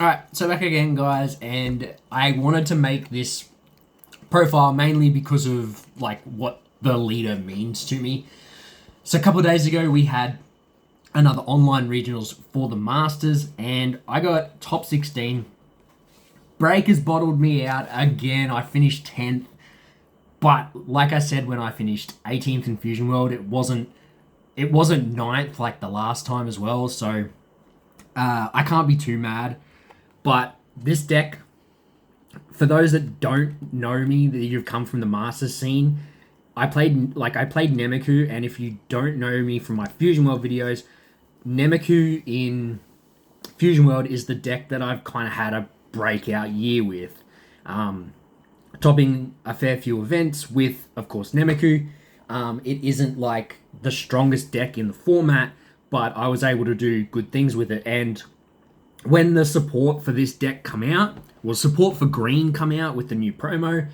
Alright, so back again, guys, and I wanted to make this profile mainly because of like what the leader means to me. So a couple of days ago, we had another online regionals for the Masters, and I got top 16. Breakers bottled me out again. I finished 10th, but like I said, when I finished 18th in Fusion World, it wasn't ninth like the last time as well. So I can't be too mad. But this deck, for those that don't know me, that you've come from the Masters scene, I played Namiku, and if you don't know me from my Fusion World videos, Namiku in Fusion World is the deck that I've kind of had a breakout year with, topping a fair few events with, of course, Namiku. It isn't like the strongest deck in the format, but I was able to do good things with it. And when the support for this deck come out, well, support for green come out with the new promo,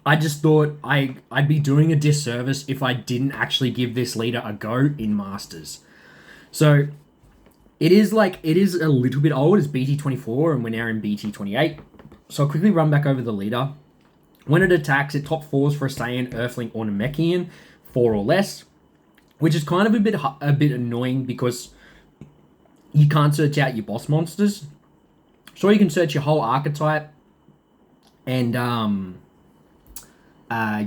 I just thought I'd be doing a disservice if I didn't actually give this leader a go in Masters. So it is a little bit old. It's BT24 and we're now in BT28. So I'll quickly run back over the leader. When it attacks, it top fours for a Saiyan, Earthling, or Namekian, 4 or less, which is kind of a bit annoying because you can't search out your boss monsters. Sure, you can search your whole archetype and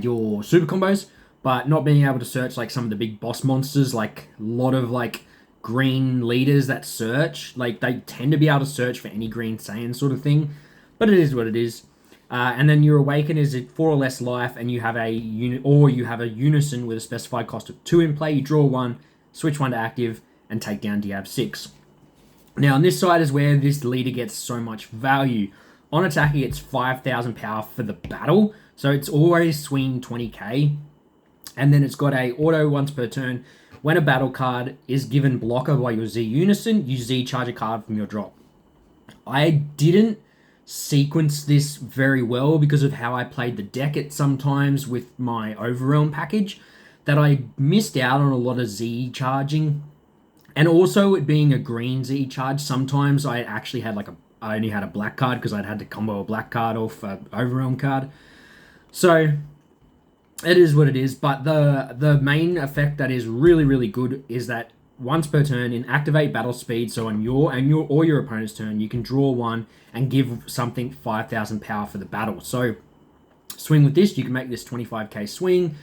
your super combos, but not being able to search like some of the big boss monsters, like a lot of like green leaders that search, like they tend to be able to search for any green Saiyan sort of thing, but it is what it is. And then your awaken is at 4 or less life, and you have a unison with a specified cost of 2 in play. You draw 1, switch 1 to active, and take down Diab 6. Now on this side is where this leader gets so much value. On attack, he gets 5,000 power for the battle, so it's always swing 20k. And then it's got a auto once per turn. When a battle card is given blocker by your Z Unison, you Z charge a card from your drop. I didn't sequence this very well because of how I played the deck at sometimes with my Overrealm package, that I missed out on a lot of Z charging. And also it being a green Z charge, sometimes I only had a black card because I'd had to combo a black card off an Overrealm card. So it is what it is, but the main effect that is really, really good is that once per turn in activate battle speed, so on your or your opponent's turn, you can draw 1 and give something 5,000 power for the battle. So swing with this, you can make this 25k swing.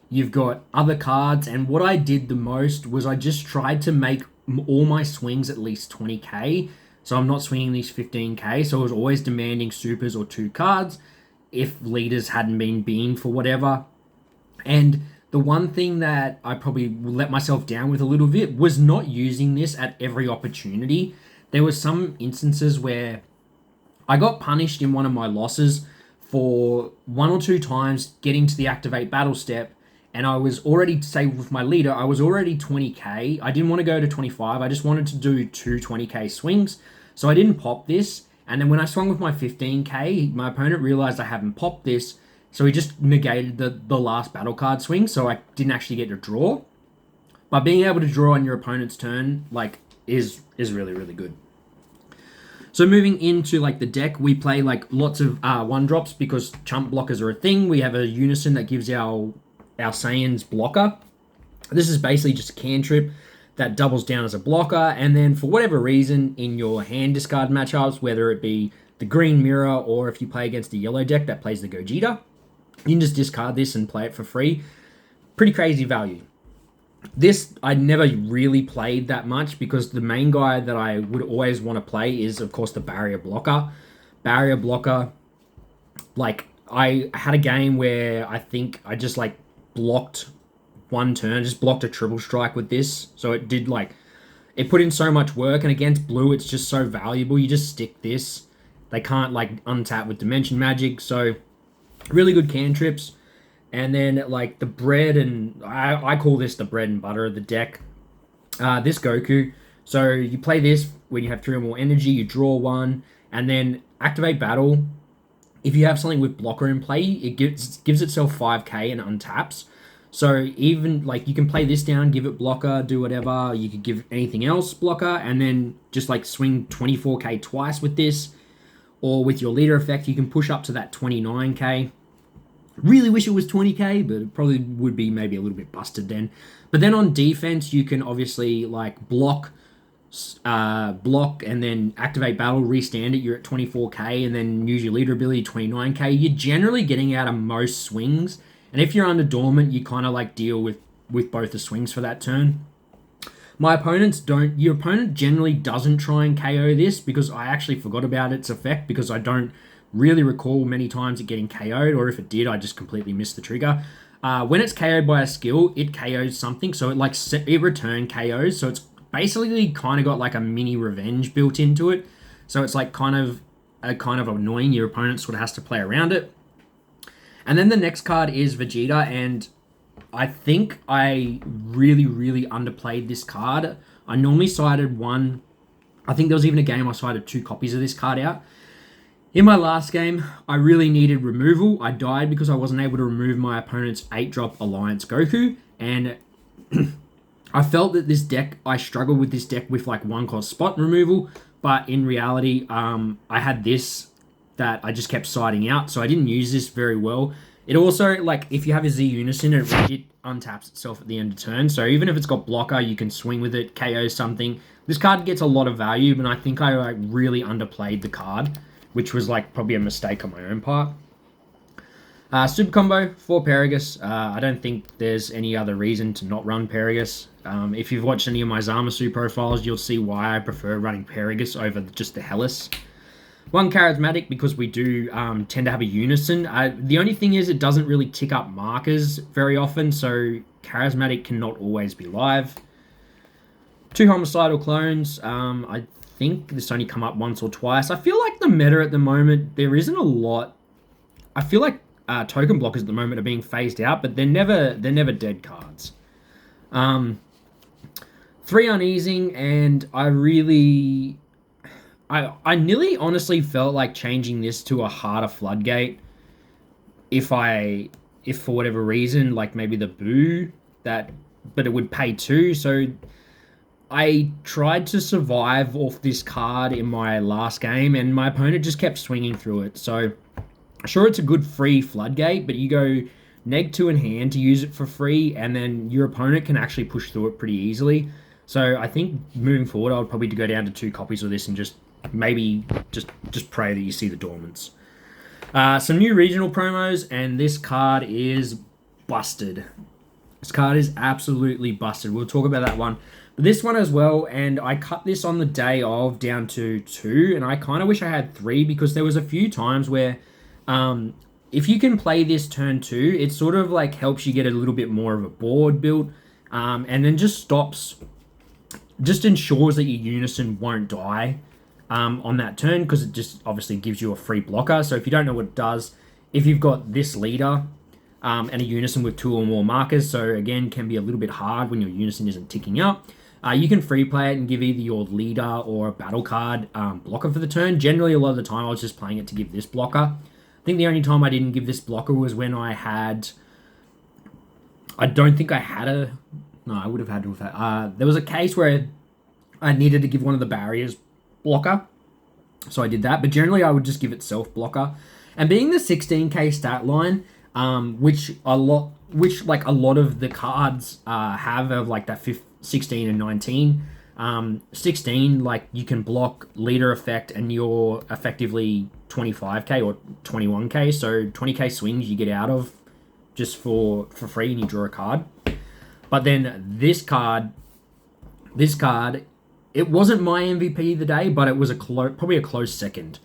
You've got other cards, and what I did the most was I just tried to make all my swings at least 20k, so I'm not swinging these 15k, so I was always demanding supers or 2 cards if leaders hadn't been beamed for whatever. And the one thing that I probably let myself down with a little bit was not using this at every opportunity. There were some instances where I got punished in one of my losses for 1 or 2 times getting to the activate battle step, and I was already, say with my leader, I was already 20k. I didn't want to go to 25. I just wanted to do 2 20k swings. So I didn't pop this. And then when I swung with my 15k, my opponent realized I haven't popped this. So he just negated the last battle card swing. So I didn't actually get to draw. But being able to draw on your opponent's turn, like, is really, really good. So moving into like the deck, we play like lots of 1-drops because chump blockers are a thing. We have a unison that gives our Saiyan's blocker. This is basically just a cantrip that doubles down as a blocker, and then for whatever reason in your hand discard matchups, whether it be the green mirror or if you play against a yellow deck that plays the Gogeta, you can just discard this and play it for free. Pretty crazy value. This I never really played that much because the main guy that I would always want to play is, of course, the barrier blocker. Barrier blocker, like, I had a game where I think I just like blocked one turn, just blocked a triple strike with this. So it did like, it put in so much work, and against blue, it's just so valuable. You just stick this. They can't like untap with dimension magic. So really good cantrips. And then like the bread, and I call this the bread and butter of the deck. This Goku. So you play this when you have 3 or more energy, you draw 1, and then activate battle. If you have something with blocker in play, it gives itself 5k and untaps. So even like you can play this down, give it blocker, do whatever. You could give anything else blocker, and then just like swing 24k twice with this, or with your leader effect, you can push up to that 29k. Really wish it was 20k, but it probably would be maybe a little bit busted then. But then on defense, you can obviously like block, and then activate battle, restand it. You're at 24k, and then use your leader ability 29k. You're generally getting out of most swings, and if you're under dormant, you kind of like deal with both the swings for that turn. My opponents don't. Your opponent generally doesn't try and KO this because I actually forgot about its effect because I don't really recall many times it getting KO'd, or if it did, I just completely missed the trigger. When it's KO'd by a skill, it KOs something, so it return KOs, so it's basically kind of got like a mini revenge built into it. So it's like kind of annoying. Your opponent sort of has to play around it. And then the next card is Vegeta, and I think I really, really underplayed this card. I normally sided one. I think there was even a game I sided 2 copies of this card out. In my last game, I really needed removal. I died because I wasn't able to remove my opponent's 8-drop Alliance Goku, and I felt that this deck, I struggled with this deck with like 1-cost spot removal, but in reality, I had this that I just kept siding out, so I didn't use this very well. It also, like, if you have a Z Unison, it untaps itself at the end of turn, so even if it's got blocker, you can swing with it, KO something. This card gets a lot of value, but I think I like really underplayed the card, which was like probably a mistake on my own part. Super combo for Paragus. I don't think there's any other reason to not run Paragus. If you've watched any of my Zamasu profiles, you'll see why I prefer running Paragus over just the Hellas. 1 charismatic because we do tend to have a unison. The only thing is it doesn't really tick up markers very often, so charismatic cannot always be live. 2 homicidal clones. I think this only come up once or twice. I feel like the meta at the moment, there isn't a lot. I feel like token blockers at the moment are being phased out, but they're never dead cards. 3 uneasing, and I nearly honestly felt like changing this to a harder floodgate if for whatever reason, like maybe the boo but it would pay 2, so I tried to survive off this card in my last game, and my opponent just kept swinging through it. So, sure, it's a good free floodgate, but you go neg 2 in hand to use it for free, and then your opponent can actually push through it pretty easily. So, I think moving forward, I would probably go down to 2 copies of this and just maybe just pray that you see the dormants. Some new regional promos, and this card is busted. This card is absolutely busted. We'll talk about that one. But this one as well, and I cut this on the day of down to 2, and I kind of wish I had 3 because there was a few times where if you can play this turn 2, it sort of like helps you get a little bit more of a board built, and then just ensures that your unison won't die on that turn, because it just obviously gives you a free blocker. So if you don't know what it does, if you've got this leader and a unison with 2 or more markers, so again, can be a little bit hard when your unison isn't ticking up. You can free play it and give either your leader or a battle card blocker for the turn. Generally, a lot of the time, I was just playing it to give this blocker. I think the only time I didn't give this blocker was when I don't think I had a... No, I would have had to have had... there was a case where I needed to give one of the barriers blocker, so I did that. But generally, I would just give it self blocker. And being the 16k stat line, which a lot of the cards have of like that 16 and 19. 16, like you can block leader effect and you're effectively 25k or 21k, so 20k swings you get out of just for free and you draw a card. But then this card, it wasn't my MVP of the day, but it was probably a close second.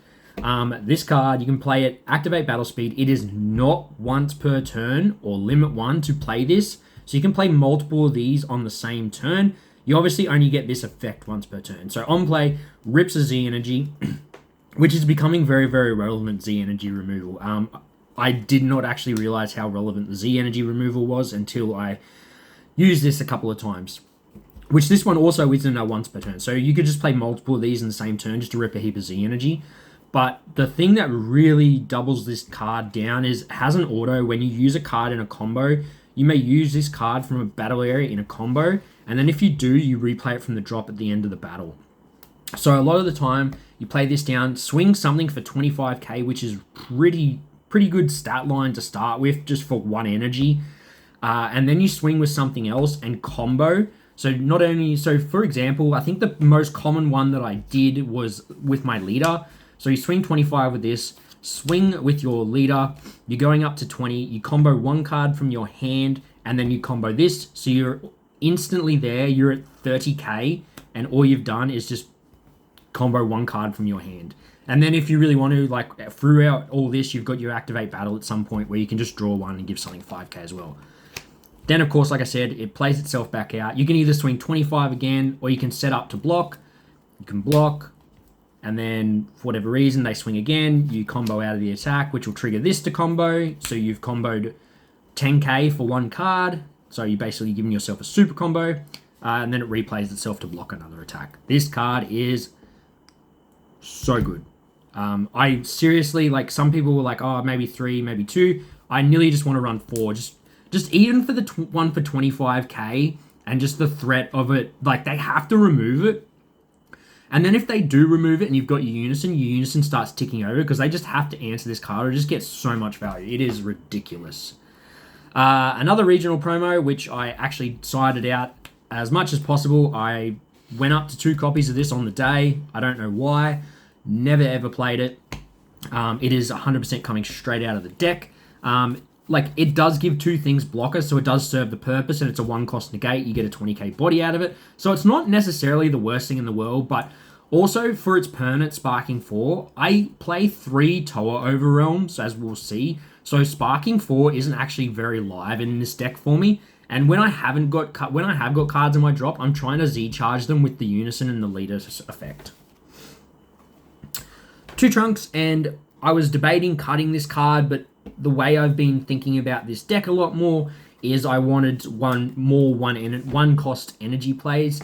This card, you can play it, activate battle speed. It is not once per turn or limit 1 to play this. So you can play multiple of these on the same turn. You obviously only get this effect once per turn. So on play, rips a Z energy, which is becoming very, very relevant Z energy removal. I did not actually realize how relevant the Z energy removal was until I used this a couple of times. Which this one also isn't a once per turn. So you could just play multiple of these in the same turn just to rip a heap of Z energy. But the thing that really doubles this card down is it has an auto. When you use a card in a combo, you may use this card from a battle area in a combo, and then if you do, you replay it from the drop at the end of the battle. So a lot of the time, you play this down, swing something for 25k, which is pretty good stat line to start with, just for one energy. And then you swing with something else and combo. So not only, so for example, I think the most common one that I did was with my leader. So you swing 25 with this, swing with your leader, you're going up to 20, you combo one card from your hand, and then you combo this. So you're instantly there, you're at 30k, and all you've done is just combo one card from your hand. And then if you really want to, like, throughout all this, you've got your activate battle at some point where you can just draw one and give something 5k as well. Then, of course, like I said, it plays itself back out. You can either swing 25 again, or you can set up to block. You can block, and then for whatever reason, they swing again. You combo out of the attack, which will trigger this to combo. So you've comboed 10k for one card. So you're basically giving yourself a super combo. And then it replays itself to block another attack. This card is so good. I seriously, like, some people were like, oh, maybe 3, maybe 2. I nearly just want to run 4. Just even for the one for 25k, and just the threat of it, like, they have to remove it. And then if they do remove it and you've got your unison starts ticking over because they just have to answer this card. It just gets so much value. It is ridiculous. Another regional promo, which I actually sided out as much as possible. I went up to 2 copies of this on the day. I don't know why. Never ever played it. It is 100% coming straight out of the deck. Like, it does give 2 things blockers, so it does serve the purpose, and it's a 1-cost negate. You get a 20k body out of it. So it's not necessarily the worst thing in the world, but also for its permanent Sparking 4, I play 3 Toa Overrealms, as we'll see. So Sparking 4 isn't actually very live in this deck for me. And when I have got cards in my drop, I'm trying to Z-charge them with the Unison and the Leader effect. 2 Trunks, and I was debating cutting this card, but the way I've been thinking about this deck a lot more is I wanted one cost energy plays.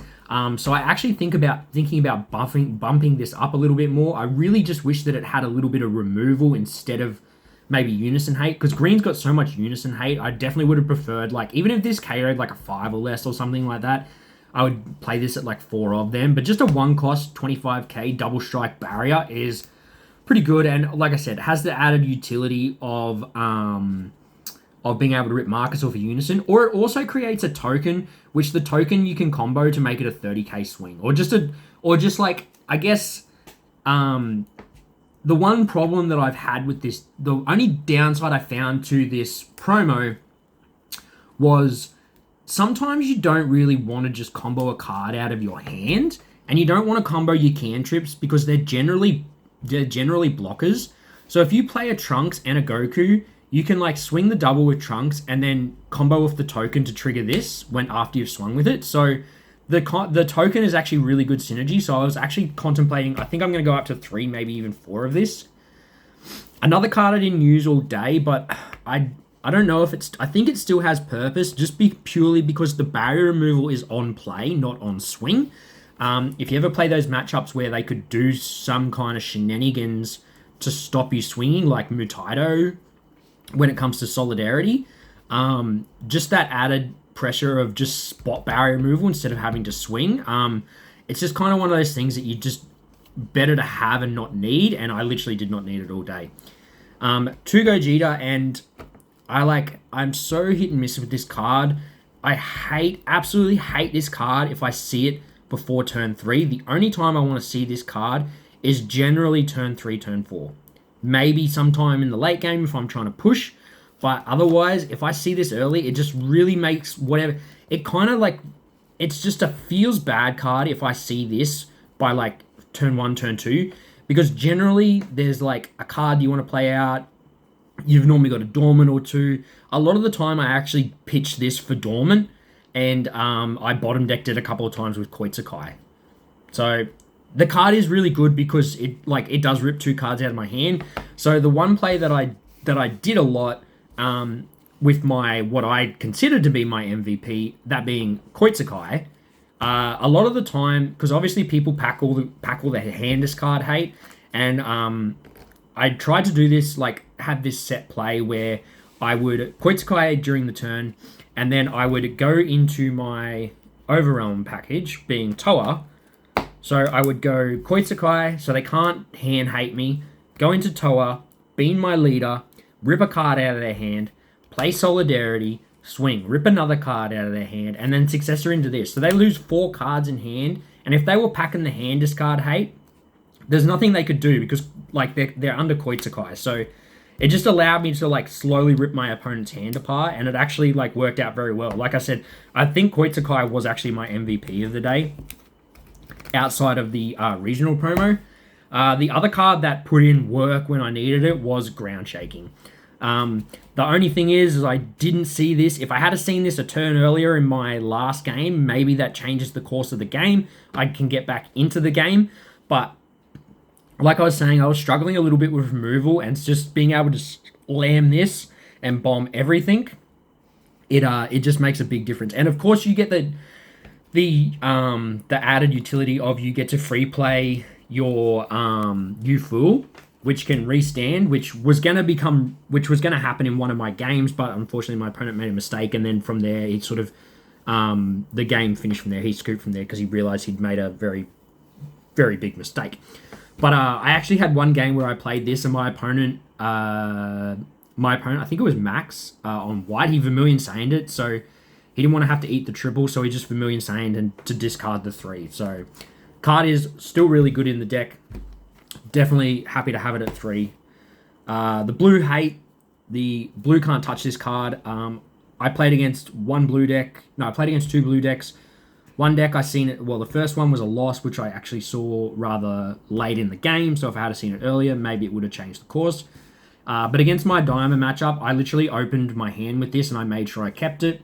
So I actually thinking about bumping this up a little bit more. I really just wish that it had a little bit of removal instead of maybe Unison hate, because green's got so much Unison hate. I definitely would have preferred, like, even if this KO'd like a 5 or less or something like that, I would play this at like 4 of them. But just a 1-cost 25k double strike barrier is pretty good, and like I said, has the added utility of being able to rip Marcus off a Unison, or it also creates a token, which the token you can combo to make it a 30k swing, or just like, I guess, the one problem that I've had with this, the only downside I found to this promo was sometimes you don't really want to just combo a card out of your hand, and you don't want to combo your cantrips because they're generally blockers. So if you play a Trunks and a Goku, you can, like, swing the double with Trunks and then combo with the token to trigger this after you've swung with it. So the token is actually really good synergy. So I was actually contemplating, I think I'm going to go up to 3, maybe even 4 of this. Another card I didn't use all day, but I don't know if I think it still has purpose, just purely because the barrier removal is on play, not on swing. If you ever play those matchups where they could do some kind of shenanigans to stop you swinging, like Mutaido, when it comes to Solidarity, just that added pressure of just spot barrier removal instead of having to swing, it's just kind of one of those things that you just better to have and not need, and I literally did not need it all day. 2 Gogeta, and I'm so hit and miss with this card. I absolutely hate this card if I see it before turn 3. The only time I want to see this card is generally turn 3, turn 4. Maybe sometime in the late game if I'm trying to push, but otherwise, if I see this early, it just really makes whatever. It kind of like, it's just a feels bad card if I see this by like turn 1, turn 2, because generally there's like a card you want to play out. You've normally got a Dormant or 2. A lot of the time I actually pitch this for Dormant, and I bottom decked it a couple of times with Koitsukai. So the card is really good because it does rip 2 cards out of my hand. So the one play that I did a lot with my, what I considered to be my MVP, that being Koitsukai, a lot of the time, because obviously people pack all the hand discard hate, and I tried to do this, like, have this set play where I would Koitsukai during the turn, and then I would go into my Overwhelm package, being Toa. So I would go Koitsukai, so they can't hand hate me, go into Toa, bean my leader, rip a card out of their hand, play Solidarity, swing, rip another card out of their hand, and then successor into this. So they lose 4 cards in hand, and if they were packing the hand discard hate, there's nothing they could do because like they're under Koitsukai. So it just allowed me to like slowly rip my opponent's hand apart, and it actually like worked out very well. Like I said, I think Koitsukai was actually my MVP of the day outside of the regional promo. The other card that put in work when I needed it was Ground Shaking. The only thing is I didn't see this. If I had seen this a turn earlier in my last game, maybe that changes the course of the game. I can get back into the game. But like I was saying, I was struggling a little bit with removal, and just being able to slam this and bomb everything, it just makes a big difference. And of course, you get the added utility of you get to free play your Fool, which can restand, which was gonna happen in one of my games, but unfortunately my opponent made a mistake, and then from there it sort of the game finished from there. He scooped from there because he realized he'd made a very, very big mistake. But I actually had one game where I played this, and my opponent, I think it was Max on white, he Vermilion Saiyanned it, so he didn't want to have to eat the triple, so he just Vermilion Saiyanned and to discard the 3. So card is still really good in the deck. Definitely happy to have it at 3. The blue hate, the blue can't touch this card. I played against one blue deck. No, I played against 2 blue decks. One deck I seen it, well, the first one was a loss, which I actually saw rather late in the game, so if I had seen it earlier, maybe it would have changed the course. But against my Diamond matchup, I literally opened my hand with this, and I made sure I kept it,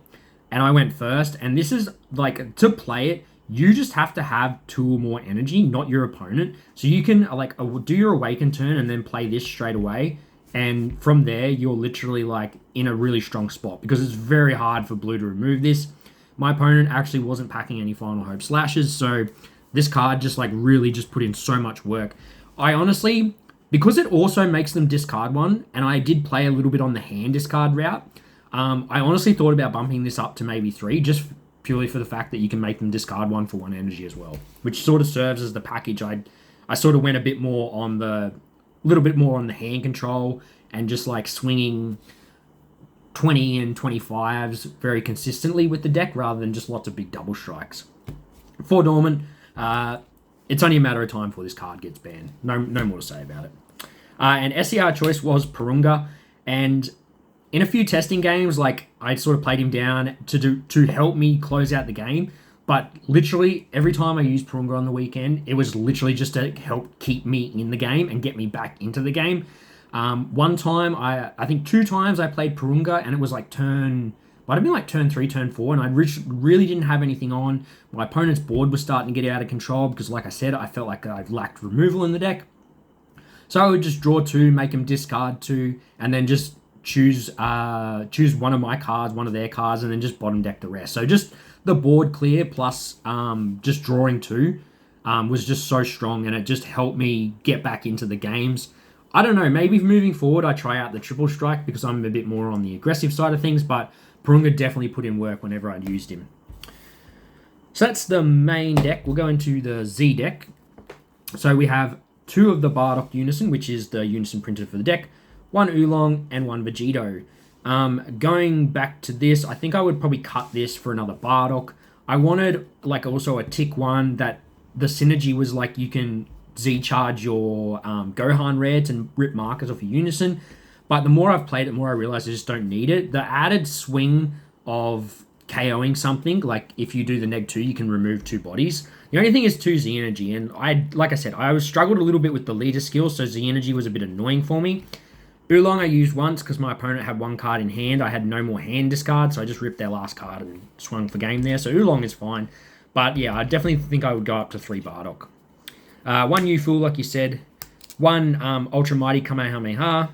and I went first, and this is, like, to play it, you just have to have 2 or more energy, not your opponent, so you can, like, do your Awaken turn and then play this straight away, and from there, you're literally, like, in a really strong spot, because it's very hard for blue to remove this. My opponent actually wasn't packing any Final Hope Slashes, so this card just like really just put in so much work. I honestly, because it also makes them discard 1, and I did play a little bit on the hand discard route, I honestly thought about bumping this up to maybe 3, just purely for the fact that you can make them discard 1 for 1 energy as well, which sort of serves as the package. I sort of went a bit more on the, little bit more on the hand control, and just like swinging 20 and 25s very consistently with the deck rather than just lots of big double strikes. For Dormant, it's only a matter of time before this card gets banned. No more to say about it. And SCR choice was Purunga, and in a few testing games, like I sort of played him down to help me close out the game, but literally every time I used Purunga on the weekend, it was literally just to help keep me in the game and get me back into the game. One time, I think 2 times I played Purunga, and it was like might have been like turn 3, turn 4, and I really didn't have anything on. My opponent's board was starting to get out of control because, like I said, I felt like I lacked removal in the deck. So I would just draw 2, make them discard 2, and then just choose one of my cards, one of their cards, and then just bottom deck the rest. So just the board clear plus just drawing 2 was just so strong, and it just helped me get back into the games. I don't know, maybe moving forward I try out the triple strike because I'm a bit more on the aggressive side of things, but Purunga definitely put in work whenever I'd used him. So that's the main deck. We'll go into the Z deck. So we have 2 of the Bardock Unison, which is the Unison printed for the deck, 1 Oolong, and 1 Vegito. Going back to this, I think I would probably cut this for another Bardock. I wanted like also a tick 1 that the synergy was like you can Z-charge your Gohan rare to rip markers off your Unison. But the more I've played it, the more I realize I just don't need it. The added swing of KOing something, like if you do the neg 2, you can remove 2 bodies. The only thing is 2 Z energy, and like I said, I struggled a little bit with the leader skill, so Z energy was a bit annoying for me. Oolong I used once because my opponent had 1 card in hand. I had no more hand discard, so I just ripped their last card and swung for game there. So Oolong is fine. But yeah, I definitely think I would go up to 3 Bardock. 1 Fool, like you said, 1 Ultra Mighty Kamehameha,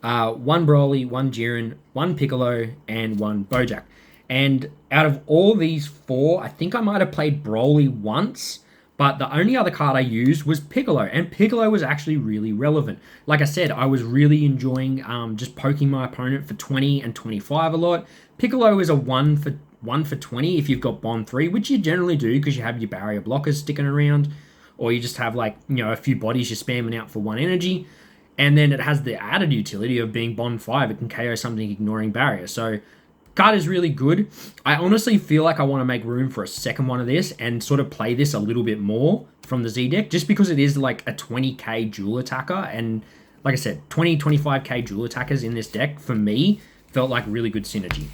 1 Broly, 1 Jiren, 1 Piccolo, and 1 Bojack. And out of all these 4, I think I might have played Broly once, But the only other card I used was Piccolo, and Piccolo was actually really relevant. Like I said, I was really enjoying just poking my opponent for 20 and 25 a lot. Piccolo is a 1 for 20 if you've got Bond 3, which you generally do because you have your barrier blockers sticking around, or you just have like, a few bodies you're spamming out for 1 energy. And then it has the added utility of being Bond 5. It can KO something ignoring barrier. So card is really good. I honestly feel like I want to make room for a second one of this and sort of play this a little bit more from the Z deck, just because it is like a 20k dual attacker. And like I said, 25k dual attackers in this deck, for me, felt like really good synergy.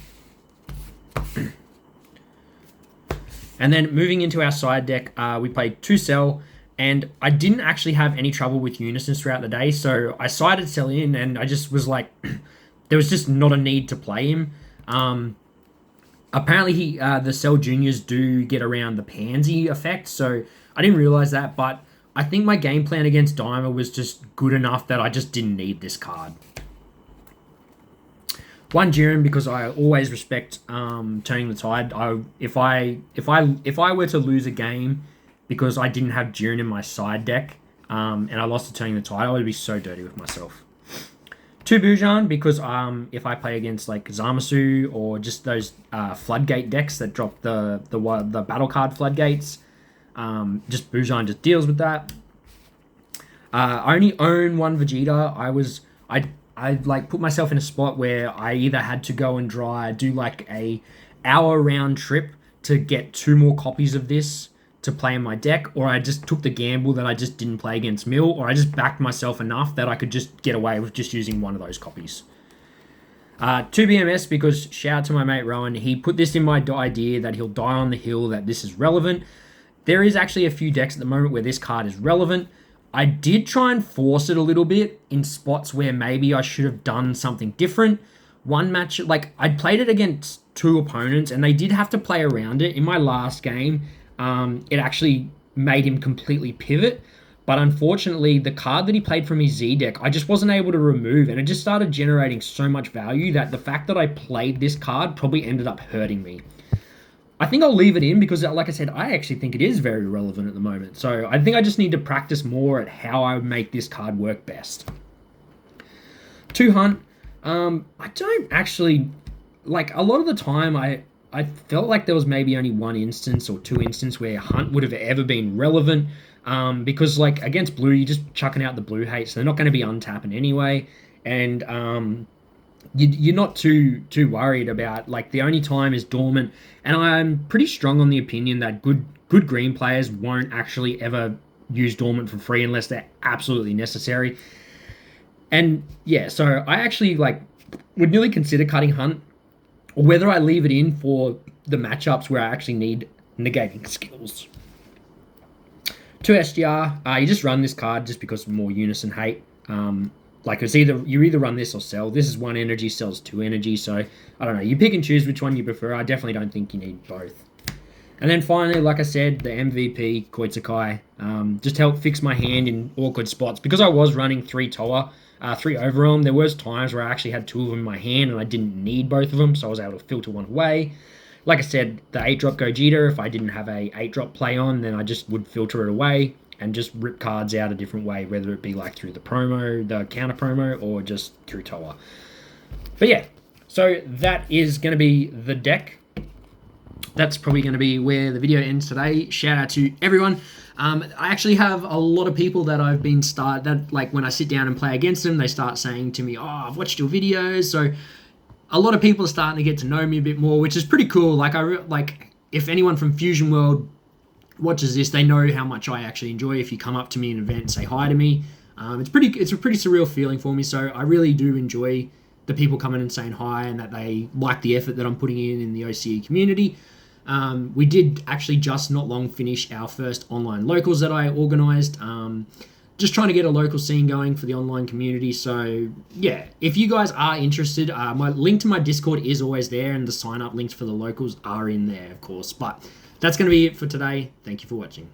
And then moving into our side deck, we played 2 Cell, and I didn't actually have any trouble with Unisons throughout the day, so I sided Cell in, and I just was like, there was just not a need to play him. Apparently the Cell Juniors do get around the Pansy effect, so I didn't realize that, but I think my game plan against Dimer was just good enough that I just didn't need this card. 1 Jiren, because I always respect turning the tide. If I were to lose a game because I didn't have Jiren in my side deck, and I lost to turning the tide, I would be so dirty with myself. 2 Bujan, because if I play against like Zamasu or just those floodgate decks that drop the battle card floodgates, just Bujan just deals with that. I only own 1 Vegeta. I like put myself in a spot where I either had to go and do like a hour round trip to get 2 more copies of this to play in my deck, or I just took the gamble that I just didn't play against Mill, or I just backed myself enough that I could just get away with just using 1 of those copies. 2 BMS, because shout out to my mate Rowan, he put this in my idea that he'll die on the hill, that this is relevant. There is actually a few decks at the moment where this card is relevant. I did try and force it a little bit in spots where maybe I should have done something different. One match, like I played it against 2 opponents and they did have to play around it. In my last game, it actually made him completely pivot. But unfortunately, the card that he played from his Z deck, I just wasn't able to remove, and it just started generating so much value that the fact that I played this card probably ended up hurting me. I think I'll leave it in because, like I said, I actually think it is very relevant at the moment. So I think I just need to practice more at how I make this card work best. 2 Hunt. I don't actually... Like, a lot of the time, I felt like there was maybe only 1 instance or 2 instances where Hunt would have ever been relevant. Because, like, against blue, you're just chucking out the blue hate, so they're not going to be untapping anyway. And... You're not too worried about, like, the only time is dormant, and I'm pretty strong on the opinion that good green players won't actually ever use dormant for free unless they're absolutely necessary. And yeah, so I actually like would nearly consider cutting Hunt, or whether I leave it in for the matchups where I actually need negating skills. 2 SDR, you just run this card just because of more unison hate. Like, it's you either run this or Cell. This is 1 energy, Cell's 2 energy, so I don't know. You pick and choose which one you prefer. I definitely don't think you need both. And then finally, like I said, the MVP, Koitsukai, just helped fix my hand in awkward spots. Because I was running 3 Toa, 3 Overwhelm, there was times where I actually had 2 of them in my hand and I didn't need both of them, so I was able to filter 1 away. Like I said, the 8-drop Gogeta, if I didn't have a 8-drop play on, then I just would filter it away and just rip cards out a different way, whether it be like through the promo, the counter promo, or just through Toa. But yeah, so that is going to be the deck. That's probably going to be where the video ends today. Shout out to everyone. I actually have a lot of people that I've been like when I sit down and play against them, they start saying to me, "Oh, I've watched your videos." So a lot of people are starting to get to know me a bit more, which is pretty cool. Like if anyone from Fusion World watches this, they know how much I actually enjoy if you come up to me in an event and say hi to me. It's a pretty surreal feeling for me, so I really do enjoy the people coming and saying hi and that they like the effort that I'm putting in the OCE community. We did actually just not long finish our first online locals that I organised. Just trying to get a local scene going for the online community. So yeah, if you guys are interested, my link to my Discord is always there, and the sign up links for the locals are in there, of course. But that's going to be it for today. Thank you for watching.